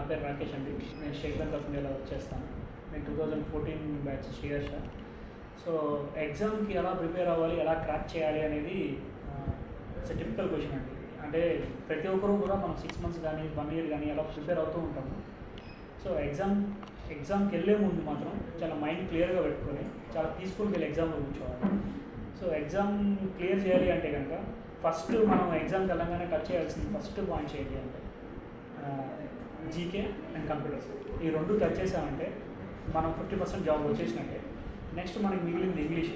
పేరు రాకేష్ అండి. నేను స్టేట్ బ్యాంక్ ఆఫ్ ఇండియాలో వర్క్ చేస్తాను. నేను 2014 బ్యాచ్ శ్రీహర్ష. సో ఎగ్జామ్కి ఎలా ప్రిపేర్ అవ్వాలి, ఎలా క్రాక్ చేయాలి అనేది ఇట్స్ టిపికల్ క్వశ్చన్ అండి. అంటే ప్రతి ఒక్కరూ కూడా మనం 6 మంత్స్ కానీ 1 ఇయర్ కానీ అలా ప్రిపేర్ అవుతూ ఉంటాము. సో ఎగ్జామ్కి వెళ్ళే ముందు మాత్రం చాలా మైండ్ క్లియర్గా పెట్టుకొని చాలా పీస్ఫుల్గా వెళ్ళి ఎగ్జామ్లో కూర్చోవాలి. సో ఎగ్జామ్ క్లియర్ చేయాలి అంటే కనుక ఫస్ట్ మనం ఎగ్జామ్కి వెళ్ళంగానే టచ్ చేయాల్సింది ఫస్ట్ పాయింట్ ఏంటి అంటే జీకే అండ్ కంప్యూటర్స్. ఈ రెండు టచ్ చేసామంటే మనం 50% జాబ్ వచ్చేసినట్టే. నెక్స్ట్ మనకి మిగిలింది ఇంగ్లీష్.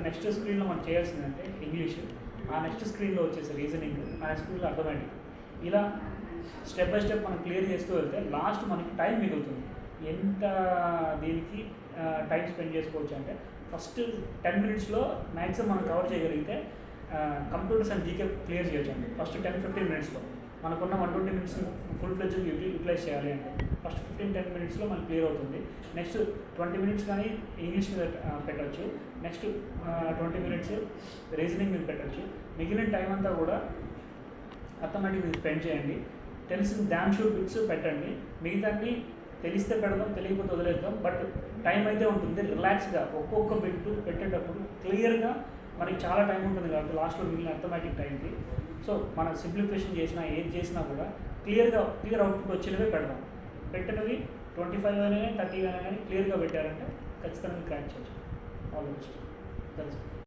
నెక్స్ట్ స్క్రీన్లో మనం చేయాల్సిందంటే ఇంగ్లీష్. ఆ నెక్స్ట్ స్క్రీన్లో వచ్చేసి రీజనింగ్, ఆ నెక్స్ట్ స్క్రీన్లో అర్థమెటిక్. ఇలా స్టెప్ బై స్టెప్ మనం క్లియర్ చేస్తూ వెళ్తే లాస్ట్ మనకి టైం మిగులుతుంది. ఎంత దీనికి టైం స్పెండ్ చేసుకోవచ్చు అంటే ఫస్ట్ 10 మినిట్స్లో మ్యాక్సిమం మనం కవర్ చేయగలిగితే కంప్యూటర్స్ అండ్ జీకే క్లియర్ చేయొచ్చు అండి. ఫస్ట్ 10-15 మినిట్స్లో మనకున్న 120 మినిట్స్ ఫుల్ ఫ్లెడ్జ్ యూటిలైజ్ చేయాలి అంటే ఫస్ట్ 15-10 మినిట్స్లో మనకి క్లియర్ అవుతుంది. నెక్స్ట్ 20 మినిట్స్ కానీ ఇంగ్లీష్ మీద పెట్టచ్చు. నెక్స్ట్ 20 మినిట్స్ రీజనింగ్ మీద పెట్టచ్చు. మిగిలిన టైం అంతా కూడా అర్థమెటిక్ మీద స్పెండ్ చేయండి. తెలిసిన డ్యామ్ షూర్ బిట్స్ పెట్టండి. మిగతాన్ని తెలిస్తే పెడదాం, తెలియకపోతే వదిలేద్దాం. బట్ టైం అయితే ఉంటుంది. రిలాక్స్గా ఒక్కొక్క బిట్ పెట్టేటప్పుడు క్లియర్గా మనకి చాలా టైం ఉంటుంది కాబట్టి లాస్ట్లో మిగిలిన అర్థమెటిక్ టైంకి. సో మనం సింప్లిఫికేషన్ చేసినా ఏది చేసినా కూడా క్లియర్ అవుట్పుట్ వచ్చేవే పెడదాం. పెట్టినవి 25 కానీ 30 కానీ క్లియర్గా పెట్టారంటే ఖచ్చితంగా క్రాక్ చేయొచ్చు. All the best.